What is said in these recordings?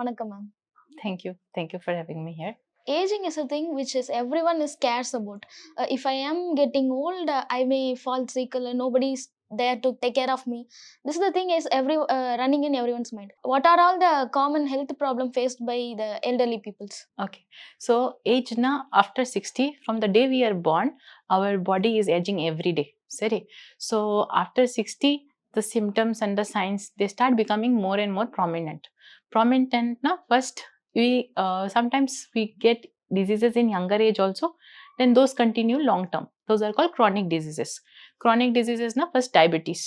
வணக்கம் ma'am. Thank you for having me here. Aging is a thing which is everyone is cares about. If I am getting old, I may fall sick. Nobody is there to take care of me. This is the thing is running in everyone's mind. What are all the common health problem faced by the elderly peoples? Okay, so age na after 60, from the day we are born, our body is aging every day. Sorry. So after 60, the symptoms and the signs, they start becoming more and more prominent. Prominent na first we sometimes we get diseases in younger age also. Then those continue long term. Those are called chronic diseases. Chronic diseases na first diabetes.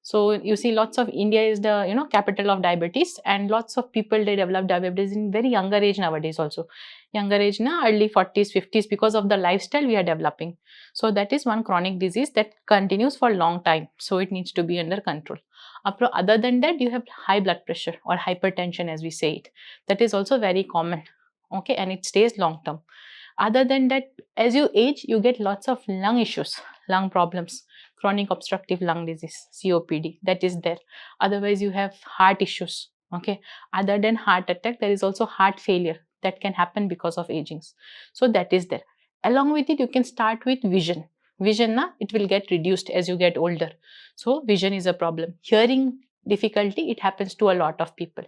So you see lots of India is the capital of diabetes, and lots of people they develop diabetes in very younger age nowadays also. Younger age na early 40s 50s, because of the lifestyle we are developing. So that is one chronic disease that continues for long time, so it needs to be under control. Other than that, you have high blood pressure or hypertension as we say it. That is also very common. Okay, and it stays long term. Other than that, as you age, you get lots of lung issues, lung problems, chronic obstructive lung disease, COPD, that is there. Otherwise, you have heart issues. Okay, other than heart attack, there is also heart failure that can happen because of aging. So that is there. Along with it, you can start with vision. Vision, na, it will get reduced as you get older. So vision is a problem. Hearing difficulty, it happens to a lot of people.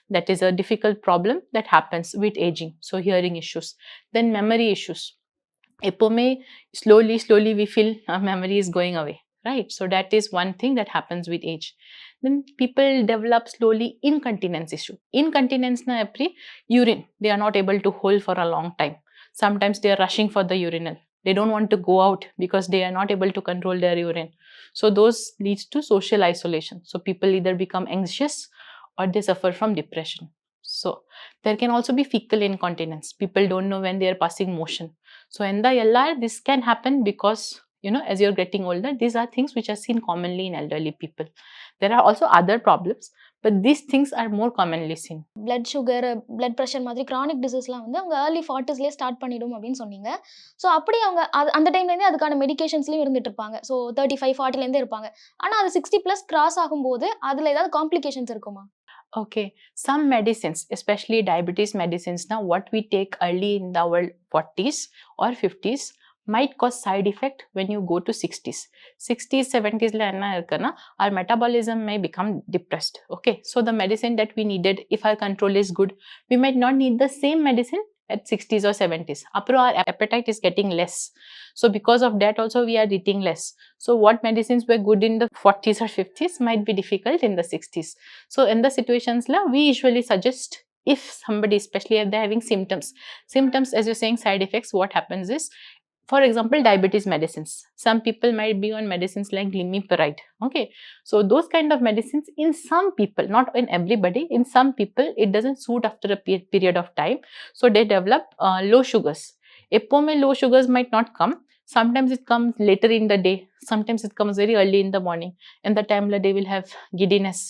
That is a difficult problem that happens with aging. So hearing issues. Then memory issues. Epome, slowly we feel our memory is going away, right? So that is one thing that happens with age. Then people develop slowly incontinence issue. Incontinence na urine, they are not able to hold for a long time. Sometimes they are rushing for the urinal. They don't want to go out because they are not able to control their urine. So those leads to social isolation. So people either become anxious or they suffer from depression. So there can also be fecal incontinence. People don't know when they are passing motion. So in the LR, this can happen because, as you're getting older, these are things which are seen commonly in elderly people. There are also other problems, but these things are more commonly seen. Blood sugar, blood pressure மாதிரி chronic diseaseலாம் வந்து அவங்க early 40sலேயே start பண்ணிடும் அப்படின்னு சொன்னீங்க. So அப்படி அவங்க அந்த டைம்லேருந்தே அதுக்கான மெடிகேஷன்ஸ்லையும் இருந்துட்டு இருப்பாங்க. ஸோ 35 40லேருந்தே இருப்பாங்க. ஆனால் அது 60+ கிராஸ் ஆகும்போது அதில் ஏதாவது காம்ப்ளிகேஷன்ஸ் இருக்குமா? Okay, some medicines, especially diabetes medicines, now what we take early in our 40s or 50s might cause side effect when you go to 60s. 60s, 70s, our metabolism may become depressed. Okay, so the medicine that we needed, if our control is good, we might not need the same medicine at 60s or 70s. Our appetite is getting less. So because of that also we are eating less. So what medicines were good in the 40s or 50s might be difficult in the 60s. So in the situations we usually suggest, if somebody, especially if they're having symptoms as you're saying, side effects, what happens is, for example, diabetes medicines. Some people might be on medicines like glimepiride. Okay, so those kind of medicines, in some people, not in everybody, in some people, it doesn't suit after a period of time. So they develop low sugars. Epome low sugars might not come. Sometimes it comes later in the day. Sometimes it comes very early in the morning. And the time they will have giddiness,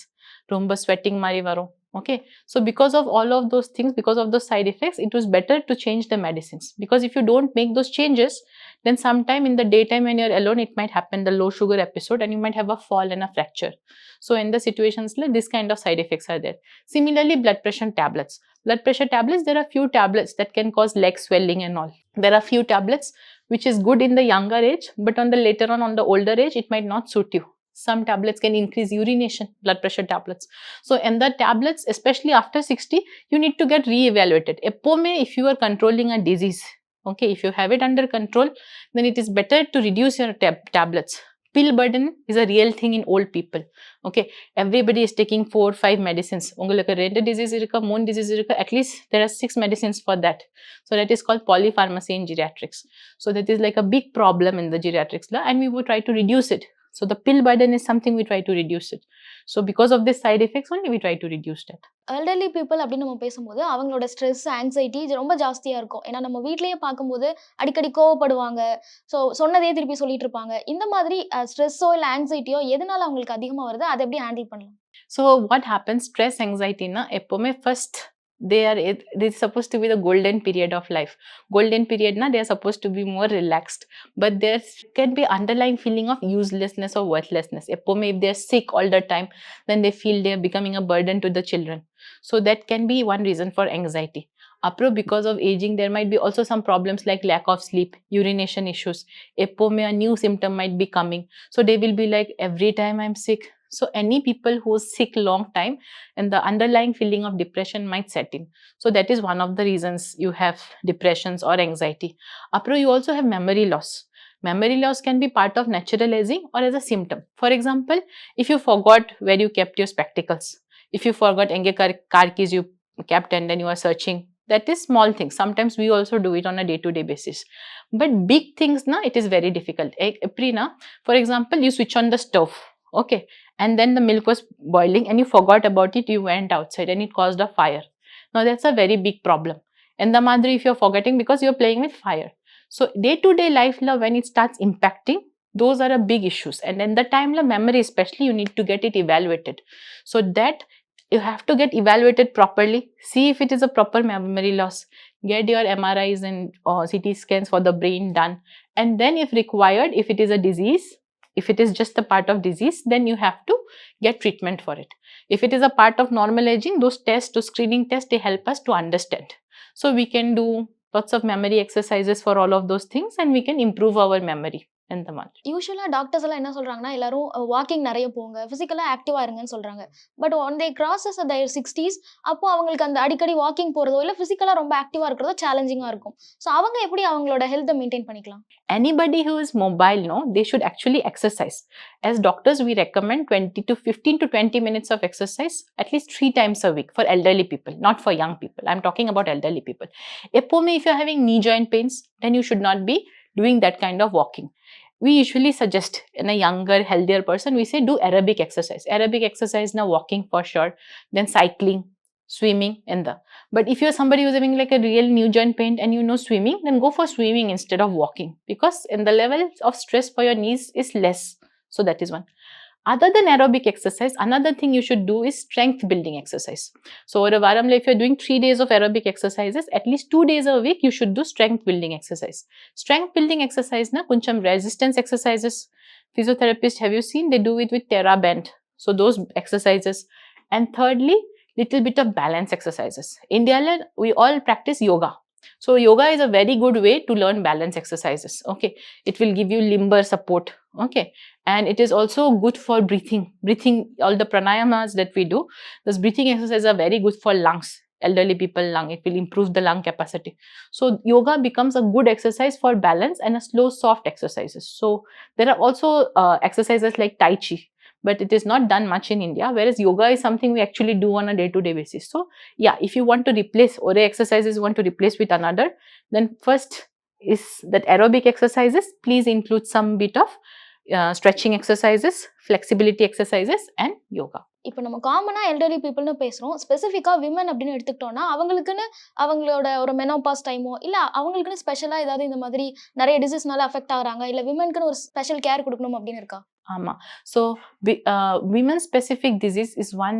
romba sweating mari varo. Okay, so because of all of those things, because of those side effects, it was better to change the medicines. Because if you don't make those changes, then sometime in the daytime when you're alone, it might happen the low sugar episode and you might have a fall and a fracture. So in the situations like this, kind of side effects are there. Similarly, blood pressure tablets. Blood pressure tablets, there are few tablets that can cause leg swelling and all. There are few tablets which is good in the younger age, but on the later on the older age, it might not suit you. Some tablets can increase urination, blood pressure tablets. So in the tablets, especially after 60, you need to get re-evaluated. Epome, if you are controlling a disease, okay, if you have it under control, then it is better to reduce your tablets. Pill burden is a real thing in old people. Okay, everybody is taking 4-5 medicines. Ungalku rendu disease irukka, moon disease irukka, at least there are 6 medicines for that. So that is called polypharmacy in geriatrics. So that is like a big problem in the geriatrics, and we would try to reduce it. So the pill burden is something we try to reduce it. So because of this side effects only, we try to reduce that. Elderly people அப்படின்னு நம்ம பேசும்போது அவங்களோட stress, anxiety இது ரொம்ப ஜாஸ்தியாக இருக்கும். ஏன்னா நம்ம வீட்லேயே பார்க்கும்போது அடிக்கடி கோவப்படுவாங்க. ஸோ சொன்னதே திருப்பி சொல்லிட்டு இருப்பாங்க. இந்த மாதிரி ஸ்ட்ரெஸ்ஸோ இல்லை ஆங்ஸைட்டியோ எதனால அவங்களுக்கு அதிகமாக வருது, அதை எப்படி ஹேண்டில் பண்ணலாம்? So what happens, stress, anxiety, எப்பவுமே first This is supposed to be the golden period of life. Golden period na, they are supposed to be more relaxed, but there can be underlying feeling of uselessness or worthlessness. If they're sick all the time, then they feel they are becoming a burden to the children. So that can be one reason for anxiety. Because of aging, there might be also some problems like lack of sleep, urination issues. A new symptom might be coming. So they will be like, every time I'm sick. So any people who is sick long time, and the underlying feeling of depression might set in. So that is one of the reasons you have depressions or anxiety. You also have memory loss. Memory loss can be part of natural aging or as a symptom. For example, if you forgot where you kept your spectacles, if you forgot enge car keys you kept and then you are searching, that is small things. Sometimes we also do it on a day-to-day basis. But big things, na, it is very difficult. For example, you switch on the stove, okay, and then the milk was boiling and you forgot about it, you went outside and it caused a fire. Now that's a very big problem. And the madri, if you're forgetting because you're playing with fire. So day-to-day life, when it starts impacting, those are a big issues. And then the time memory, especially, you need to get it evaluated. So that you have to get evaluated properly, see if it is a proper memory loss, get your MRIs and CT scans for the brain done, and then if required, if it is a disease, if it is just a part of disease, then you have to get treatment for it. If it is a part of normal aging, those tests, those screening tests, they help us to understand. So we can do lots of memory exercises for all of those things, and we can improve our memory in the month. யூசுவலா doctors எல்லாம் என்ன சொல்றாங்கன்னா, எல்லாரும் walking நெறைய போங்க, பிசிக்கலா ஆக்டிவா இருங்கன்னு சொல்றாங்க. But one they grasses their 60s, அப்போ அவங்களுக்கு அந்த அடிக்கடி வாக்கிங் போறதோ, இல்ல பிசிக்கலா ரொம்ப ஆக்டிவா இருக்கிறதோ சேலஞ்சிங்கா இருக்கும். சோ அவங்க எப்படி அவங்களோட ஹெல்த்த மெயின்டெயின் பண்ணிக்கலாம்? Anybody who is mobile, no, they should actually exercise. As doctors, we recommend 15 to 20 minutes of exercise at least 3 times a week for elderly people, not for young people. I'm talking about elderly people. If you're having knee joint pains, then you should not be doing that kind of walking. We usually suggest in a younger, healthier person, we say do aerobic exercise. Aerobic exercise, now walking for sure, then cycling, swimming, and the. But if you're somebody who's having like a real new joint pain and you know swimming, then go for swimming instead of walking, because in the level of stress for your knees is less. So that is one. Other than aerobic exercise, another thing you should do is strength building exercise. So over a varam, if you're doing 3 days of aerobic exercises, at least 2 days a week, you should do strength building exercise. Strength building exercise, na, kuncham resistance exercises. Physiotherapists, have you seen? They do it with Terra bend. So those exercises. And thirdly, little bit of balance exercises. India, we all practice yoga. So yoga is a very good way to learn balance exercises. Okay, it will give you limbar support. Okay, and it is also good for breathing. All the pranayamas that we do, those breathing exercises are very good for lungs. Elderly people lung, it will improve the lung capacity. So yoga becomes a good exercise for balance and a slow soft exercises. So there are also exercises like tai chi, but it is not done much in India, whereas yoga is something we actually do on a day-to-day basis. So yeah, if you want to replace or exercises you want to replace with another, then first is that aerobic exercises, please include some bit of stretching exercises, flexibility exercises, and yoga. இப்போ நம்ம காமனா elderly பீப்புள்னு பேசுறோம். ஸ்பெசிஃபிக்கா women அப்படின்னு எடுத்துக்கிட்டோம்னா, அவங்களுக்குன்னு அவங்களோட ஒரு மெனோபாஸ் டைமோ, இல்ல அவங்களுக்குன்னு ஸ்பெஷலா ஏதாவது இந்த மாதிரி நிறைய டிசீஸ்னால அஃபெக்ட் ஆகுறாங்க, இல்ல விமனுக்குன்னு ஒரு ஸ்பெஷல் கேர் கொடுக்கணும் அப்படின்னு இருக்கா? So women specific disease is one,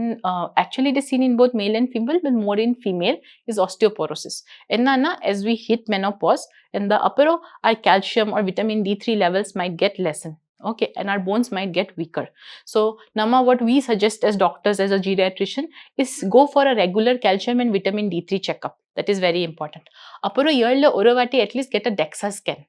actually it is seen in both male and female, but more in female, is osteoporosis. Enna, as we hit menopause, in the upper, our calcium or vitamin D3 levels might get lessened. Okay, and our bones might get weaker. So Nama, what we suggest as doctors, as a geriatrician, is go for a regular calcium and vitamin D3 checkup. That is very important. Apuro yearly oravati, at least get a DEXA scan.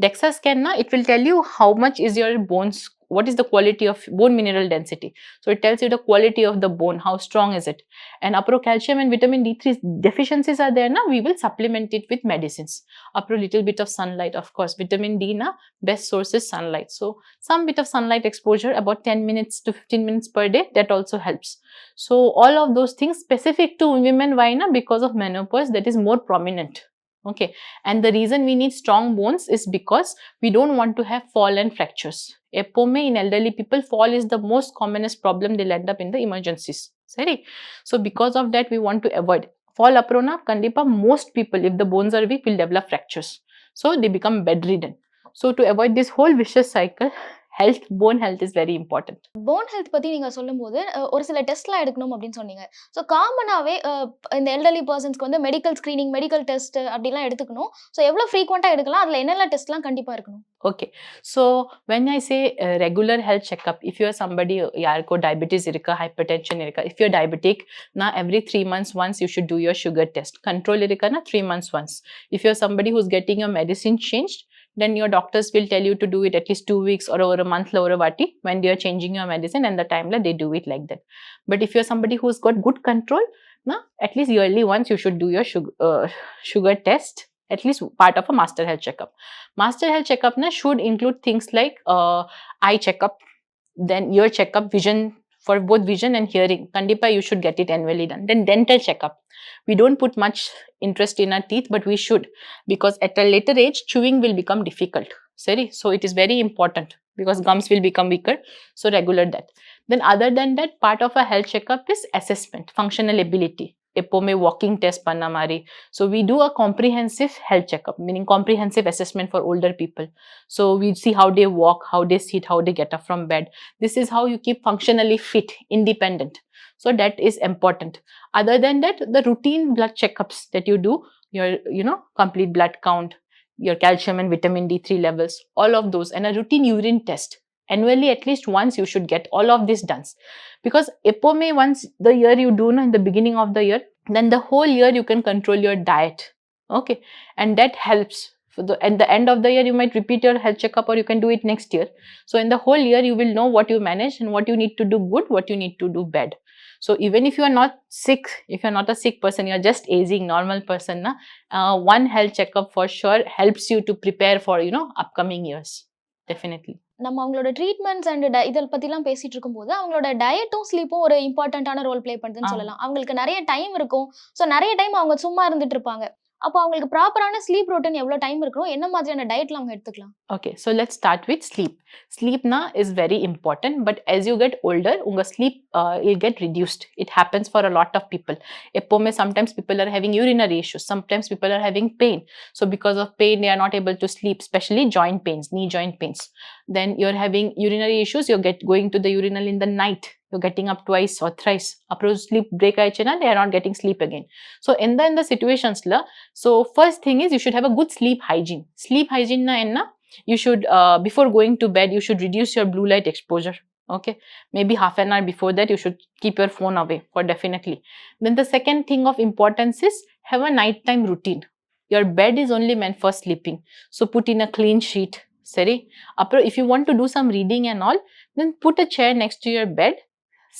DEXA scan, na, it will tell you how much is your bones, what is the quality of bone mineral density. So it tells you the quality of the bone, how strong is it. And apro calcium and vitamin D3 deficiencies are there, na, we will supplement it with medicines. Apro little bit of sunlight, of course. Vitamin D, na, best source is sunlight. So some bit of sunlight exposure, about 10 minutes to 15 minutes per day, that also helps. So all of those things specific to women, why na? Because of menopause, that is more prominent. Okay, and the reason we need strong bones is because we don't want to have fall and fractures. Epome in elderly people, fall is the most commonest problem. They'll end up in the emergencies. Sorry. So because of that, we want to avoid fall. Aprona kandipa, most people, if the bones are weak, will develop fractures. So they become bedridden. So to avoid this whole vicious cycle, health, bone health is very important. Phone health பத்தி நீங்க சொல்லும்போது, ஒரு சில டெஸ்ட்லாம் எடுக்கணும் அப்படின்னு சொன்னீங்க. So காமனாவே இந்த எல்டர்லி பெர்சன்ஸ்க்கு வந்து மெடிக்கல் ஸ்கிரீனிங், மெடிக்கல் டெஸ்ட் அப்படிலாம் எடுத்துக்கணும். ஸோ எவ்வளோ ஃப்ரீக்வென்ட்டா எடுக்கலாம்? அதுல என்னெல்லாம் டெஸ்ட்லாம் கண்டிப்பா இருக்கணும்? Okay, so when I say regular health checkup, if you are somebody yarko diabetes irika, hypertension irika, if you're diabetic, now every 3 months once you should do your sugar test. Control irika na 3 months once. If you're somebody who's getting your medicine changed, then your doctors will tell you to do it at least 2 weeks or over a month or a vati when they are changing your medicine, and the time they do it like that. But if you're somebody who's got good control, na at least yearly once you should do your sugar test, at least part of a master health checkup. Master health checkup na should include things like eye checkup, then ear checkup, vision, for both vision and hearing. Kandipa you should get it annually done. Then dental checkup. We don't put much interest in our teeth, but we should, because at a later age chewing will become difficult. Sorry, so it is very important because gums will become weaker. So regular that. Then other than that, part of a health checkup is assessment, functional ability. Epo mein walking test panna mari. So we do a comprehensive health checkup, meaning comprehensive assessment for older people. So we see how they walk, how they sit, how they get up from bed. This is how you keep functionally fit, independent. So that is important. Other than that, the routine blood checkups that you do, your complete blood count, your calcium and vitamin D3 levels, all of those, and a routine urine test. Annually, at least once, you should get all of this done. Because epome, once the year you do in the beginning of the year, then the whole year you can control your diet. Okay, and that helps. At the end of the year, you might repeat your health checkup, or you can do it next year. So in the whole year, you will know what you manage and what you need to do good, what you need to do bad. So even if you are not sick, if you're not a sick person, you're just aging, normal person, one health checkup for sure helps you to prepare for, upcoming years. Definitely. நம்ம அவங்களோட treatments and இத பத்திலாம் பேசிட்டு இருக்கும்போது, அவங்களோட டயட்டும், ஸ்லீப்பும் ஒரு இம்பார்ட்டன்ட்டான role play பண்ணுதுன்னு சொல்லலாம். அவங்களுக்கு நெறைய டைம் இருக்கும். ஸோ நெறைய டைம் அவங்க சும்மா இருந்துட்டு இருப்பாங்க. அப்போ அவங்களுக்கு ப்ராப்பரான ஸ்லீப் ரொட்டீன் எவ்வளோ டைம் இருக்கணும்? என்ன மாதிரியான டயட்லாம் அவங்க எடுத்துக்கலாம்? Okay, so let's start with sleep. Sleep na is very important, but as you get older, unga sleep will get reduced. It happens for a lot of people. Epome, sometimes people are having urinary issues. Sometimes people are having pain. So because of pain, they are not able to sleep, especially joint pains, knee joint pains. Then you're having urinary issues. You're going to the urinal in the night. You're getting up twice or thrice. Approach sleep break aichena, they are not getting sleep again. So in the situations la, so first thing is you should have a good sleep hygiene. Sleep hygiene na enna, you should before going to bed you should reduce your blue light exposure. Okay, maybe half an hour before that you should keep your phone away for definitely. Then the second thing of importance is have a nighttime routine. Your bed is only meant for sleeping, so put in a clean sheet. Sorry, if you want to do some reading and all, then put a chair next to your bed,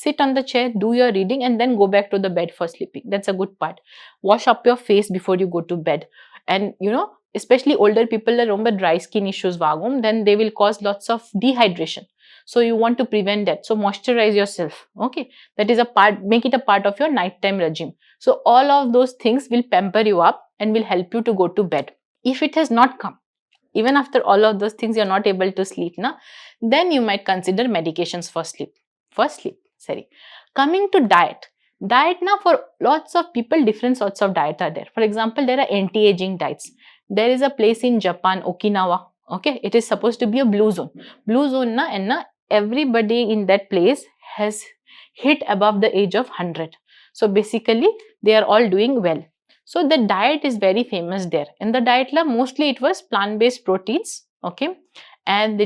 sit on the chair, do your reading, and then go back to the bed for sleeping. That's a good part. Wash up your face before you go to bed. And especially older people are romba dry skin issues vagum, then they will cause lots of dehydration. So you want to prevent that. So moisturize yourself. Okay, that is a part, make it a part of your nighttime regime. So all of those things will pamper you up and will help you to go to bed. If it has not come, even after all of those things you're not able to sleep na, then you might consider medications for sleep. Sorry, coming to diet now, for lots of people different sorts of diet are there. For example, there are anti-aging diets. There is a place in Japan, Okinawa. Okay, it is supposed to be a blue zone na, and everybody in that place has hit above the age of 100. So basically they are all doing well. So the diet is very famous there. In the diet la, mostly it was plant-based proteins. Okay, and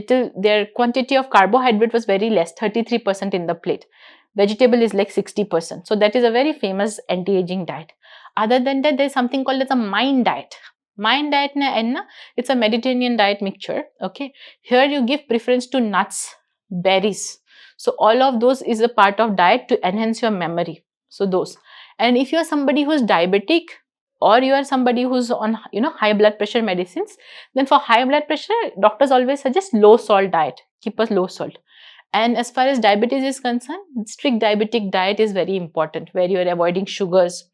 their quantity of carbohydrate was very less, 33% in the plate. Vegetable is like 60%. So that is a very famous anti-aging diet. Other than that, there's something called as a mind diet. Mind diet na enna, it's a Mediterranean diet mixture. Okay, here you give preference to nuts, berries. So all of those is a part of diet to enhance your memory. So those. And if you are somebody who is diabetic, or you are somebody who's on high blood pressure medicines, then for high blood pressure, doctors always suggest low salt diet. Keep us low salt. And as far as diabetes is concerned, strict diabetic diet is very important, where you are avoiding sugars,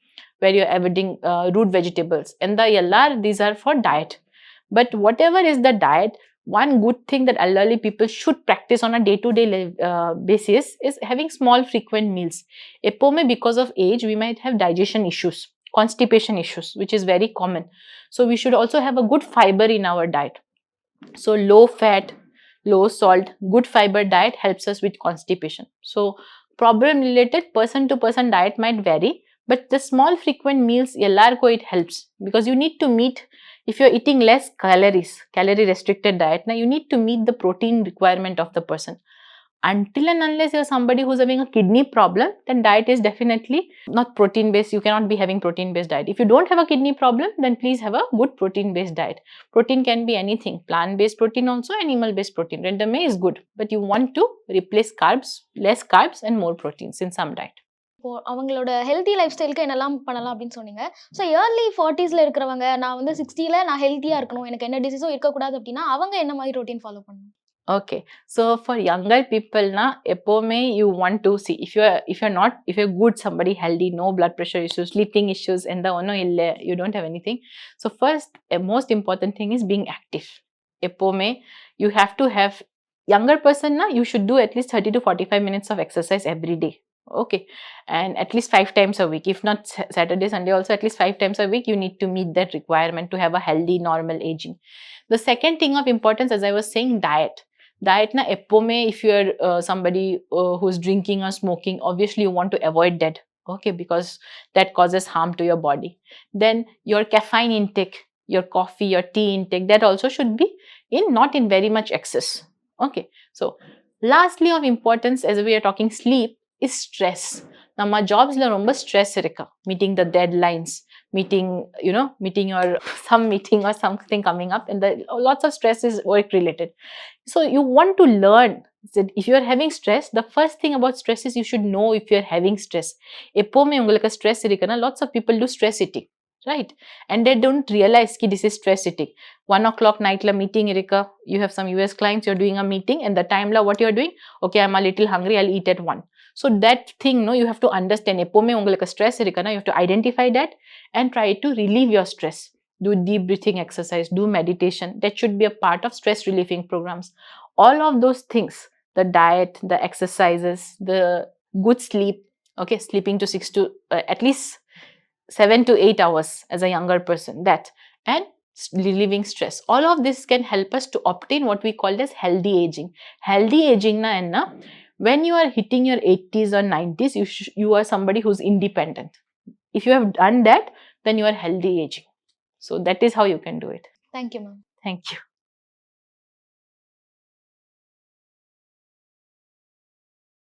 where you are avoiding root vegetables. And the LR, these are for diet. But whatever is the diet, one good thing that elderly people should practice on a day-to-day basis is having small frequent meals. Epome, because of age, we might have digestion issues, constipation issues, which is very common. So we should also have a good fiber in our diet. So low fat, low salt, good fiber diet helps us with constipation. So problem related person to person diet might vary, but the small frequent meals LRCO it helps, because you need to meet, if you're eating less calories, calorie restricted diet, now you need to meet the protein requirement of the person. Until and unless you're somebody who's having a kidney problem, then diet is definitely not protein based. You cannot be having protein based diet. If you don't have a kidney problem, then please have a good protein based diet. Protein can be anything, plant based protein also, animal based protein. Red meat is good, but you want to replace carbs, less carbs and more proteins in some diet. இப்போ அவங்களோட healthy life ஸ்டைலுக்கு என்னெல்லாம் பண்ணலாம் அப்படின்னு சொன்னீங்க. So early 40ஸ்ல இருக்கிறவங்க, நான் வந்து 60ல நான் ஹெல்த்தியா இருக்கணும், எனக்கு என்ன டிசீஸும் இருக்கக்கூடாது அப்படின்னா, அவங்க என்ன மாதிரி ரொட்டீன் ஃபாலோ பண்ணணும்? Okay, so for younger people na, எப்போமே you want to see, if you're good, somebody healthy, no blood pressure issues, sleeping issues, and the ono ille, you don't have anything. So first, most important thing is being active. எப்போமே you have to have, younger person na, you should do at least 30 to 45 minutes of exercise every day. Okay, and at least 5 times a week. If not Saturday, Sunday also, at least 5 times a week, you need to meet that requirement to have a healthy, normal aging. The second thing of importance, as I was saying, diet na epome, if you're somebody who's drinking or smoking, obviously you want to avoid that, okay, because that causes harm to your body. Then your caffeine intake, your coffee, your tea intake, that also should be not in very much excess. Okay, so lastly of importance, as we are talking sleep, is stress. Nama jobs la romba stress irukka, meeting the deadlines, meeting your some meeting or something coming up, and the lots of stress is work related. So you want to learn that if you are having stress, the first thing about stress is you should know if you are having stress. எப்போமே உங்களுக்கு stress இருக்குன்னா, lots of people do stress eating, right? And they don't realize ki this is stress eating. 1 o'clock night la meeting irukka, you have some US clients, you're doing a meeting, and the time la what you're doing, okay, I'm a little hungry, I'll eat at 1. So that thing, no, you have to understand, எப்போமே உங்களுக்கு stress இருக்குன்னா, you have to identify that and try to relieve your stress. Do deep breathing exercise, do meditation. That should be a part of stress relieving programs. All of those things, the diet, the exercises, the good sleep, okay, sleeping to 6 to at least 7 to 8 hours as a younger person, that, and relieving stress. All of this can help us to obtain what we call as healthy aging. Healthy aging na enna, when you are hitting your 80s or 90s, you are somebody who's independent. If you have done that, then you are healthy aging. So that is how you can do it. Thank you, ma'am. Thank you.